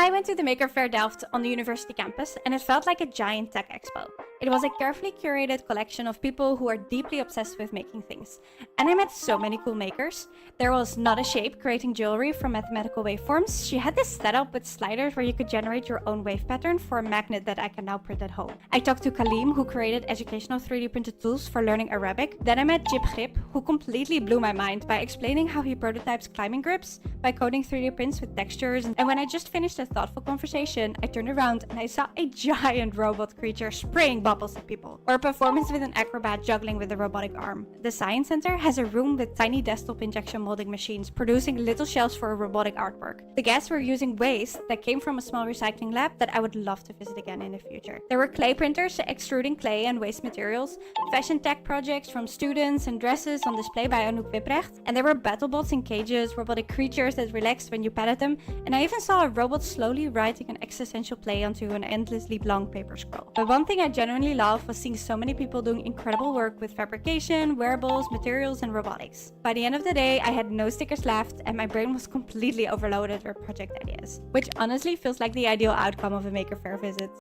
I went to the Maker Faire Delft on the university campus, and it felt like a giant tech expo. It was a carefully curated collection of people who are deeply obsessed with making things. And I met so many cool makers. There was Not.a.shape creating jewelry from mathematical waveforms. She had this setup with sliders where you could generate your own wave pattern for a magnet that I can now print at home. I talked to Kalim, who created educational 3D printed tools for learning Arabic. Then I met jipgrip, who completely blew my mind by explaining how he prototypes climbing grips by coding 3D prints with textures. And when I just finished a thoughtful conversation, I turned around and I saw a giant robot creature spraying bubbles at people, or a performance with an acrobat juggling with a robotic arm. The Science Center has a room with tiny desktop injection molding machines producing little shells for a robotic artwork. The guests were using waste that came from a small recycling lab that I would love to visit again in the future. There were clay printers extruding clay and waste materials, fashion tech projects from students and dresses on display by anoukwipprecht, and there were battlebots in cages, robotic creatures that relaxed when you patted them, and I even saw a robot slowly writing an existential play onto an endlessly long paper scroll. But one thing I genuinely loved was seeing so many people doing incredible work with fabrication, wearables, materials, and robotics. By the end of the day, I had no stickers left and my brain was completely overloaded with project ideas, which honestly feels like the ideal outcome of a Maker Faire visit.